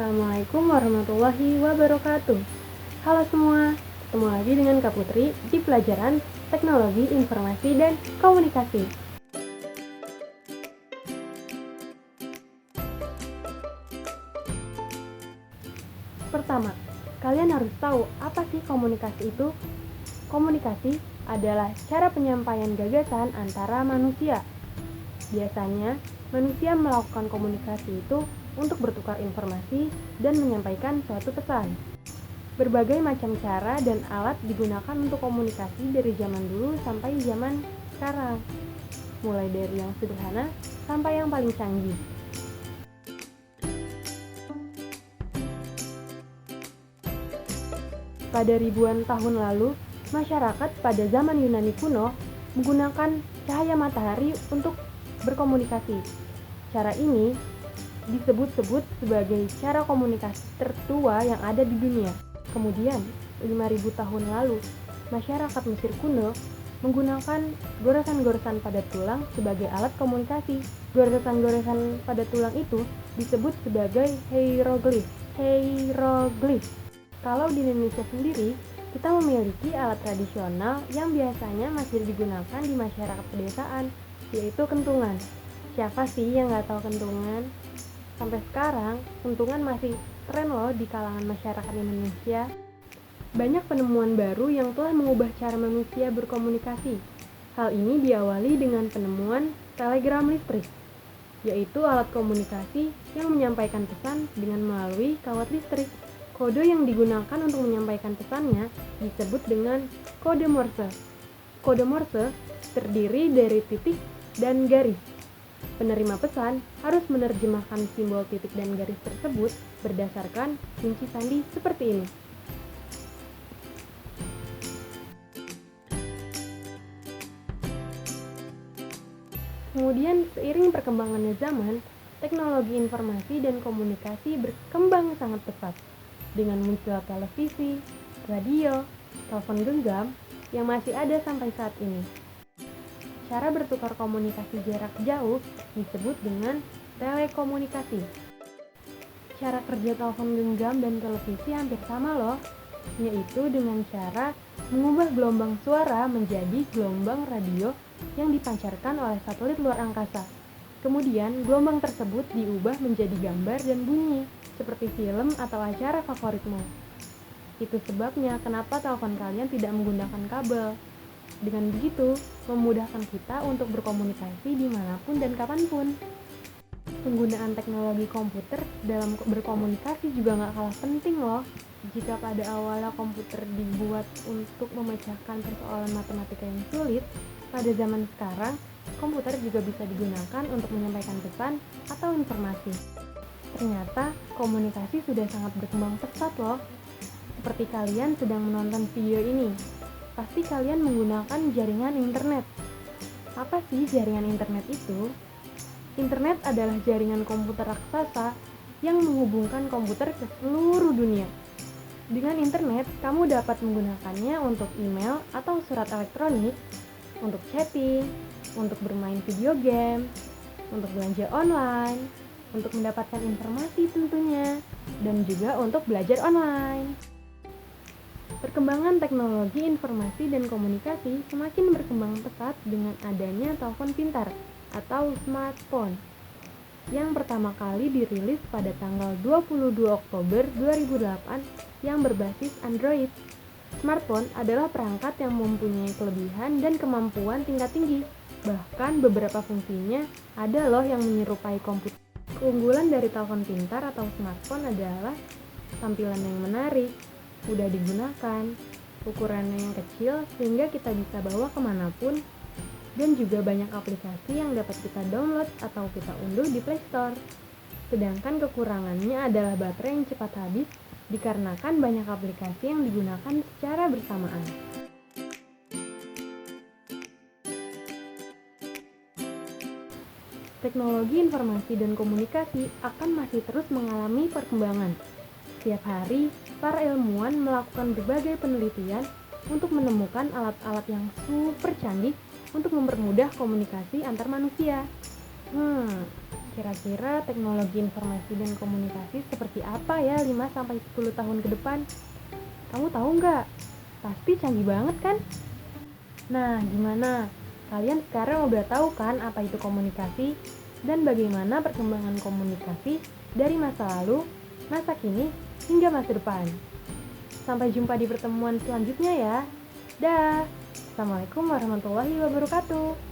Assalamualaikum warahmatullahi wabarakatuh. Halo semua, ketemu lagi dengan Kak Putri di pelajaran Teknologi Informasi dan Komunikasi. Pertama, kalian harus tahu apa sih komunikasi itu? Komunikasi adalah cara penyampaian gagasan antara manusia. Biasanya, manusia melakukan komunikasi itu untuk bertukar informasi dan menyampaikan suatu pesan. Berbagai macam cara dan alat digunakan untuk komunikasi dari zaman dulu sampai zaman sekarang, mulai dari yang sederhana sampai yang paling canggih. Pada ribuan tahun lalu, masyarakat pada zaman Yunani kuno menggunakan cahaya matahari untuk berkomunikasi. Cara ini disebut-sebut sebagai cara komunikasi tertua yang ada di dunia. Kemudian, 5.000 tahun lalu, masyarakat Mesir kuno menggunakan goresan-goresan pada tulang sebagai alat komunikasi. Goresan-goresan pada tulang itu disebut sebagai hieroglif. Kalau di Indonesia sendiri, kita memiliki alat tradisional yang biasanya masih digunakan di masyarakat pedesaan, yaitu kentungan. Siapa sih yang nggak tahu kentungan? Sampai sekarang, kentungan masih tren loh di kalangan masyarakat Indonesia. Banyak penemuan baru yang telah mengubah cara manusia berkomunikasi. Hal ini diawali dengan penemuan telegram listrik, yaitu alat komunikasi yang menyampaikan pesan dengan melalui kawat listrik. Kode yang digunakan untuk menyampaikan pesannya disebut dengan kode Morse. Kode Morse terdiri dari titik dan garis. Penerima pesan harus menerjemahkan simbol titik dan garis tersebut berdasarkan kunci sandi seperti ini. Kemudian, seiring perkembangannya zaman, teknologi informasi dan komunikasi berkembang sangat pesat dengan munculnya televisi, radio, telepon genggam yang masih ada sampai saat ini. Cara bertukar komunikasi jarak jauh disebut dengan telekomunikasi. Cara kerja telepon genggam dan televisi hampir sama loh, yaitu dengan cara mengubah gelombang suara menjadi gelombang radio yang dipancarkan oleh satelit luar angkasa. Kemudian, gelombang tersebut diubah menjadi gambar dan bunyi, seperti film atau acara favoritmu. Itu sebabnya kenapa telepon kalian tidak menggunakan kabel. Dengan begitu, memudahkan kita untuk berkomunikasi dimanapun dan kapanpun. Penggunaan teknologi komputer dalam berkomunikasi juga nggak kalah penting loh. Jika pada awalnya komputer dibuat untuk memecahkan persoalan matematika yang sulit, pada zaman sekarang, komputer juga bisa digunakan untuk menyampaikan pesan atau informasi. Ternyata, komunikasi sudah sangat berkembang pesat loh. Seperti kalian sedang menonton video ini, pasti kalian menggunakan jaringan internet. Apa sih jaringan internet itu? Internet adalah jaringan komputer raksasa yang menghubungkan komputer ke seluruh dunia. Dengan internet, kamu dapat menggunakannya untuk email atau surat elektronik, untuk chatting, untuk bermain video game, untuk belanja online, untuk mendapatkan informasi tentunya, dan juga untuk belajar online. Perkembangan teknologi informasi dan komunikasi semakin berkembang pesat dengan adanya telepon pintar atau smartphone yang pertama kali dirilis pada tanggal 22 Oktober 2008 yang berbasis Android. Smartphone adalah perangkat yang mempunyai kelebihan dan kemampuan tingkat tinggi. Bahkan beberapa fungsinya ada loh yang menyerupai komputer. Keunggulan dari telepon pintar atau smartphone adalah tampilan yang menarik, mudah digunakan, ukurannya yang kecil sehingga kita bisa bawa kemanapun, dan juga banyak aplikasi yang dapat kita download atau kita unduh di Play Store. Sedangkan kekurangannya adalah baterai yang cepat habis dikarenakan banyak aplikasi yang digunakan secara bersamaan. Teknologi informasi dan komunikasi akan masih terus mengalami perkembangan. Setiap hari, para ilmuwan melakukan berbagai penelitian untuk menemukan alat-alat yang super canggih untuk mempermudah komunikasi antar manusia. Kira-kira teknologi informasi dan komunikasi seperti apa ya 5-10 tahun ke depan? Kamu tahu nggak? Pasti canggih banget kan? Nah, gimana? Kalian sekarang udah tahu kan apa itu komunikasi dan bagaimana perkembangan komunikasi dari masa lalu, masa kini, hingga masa depan. Sampai jumpa di pertemuan selanjutnya ya. Dah. Assalamualaikum warahmatullahi wabarakatuh.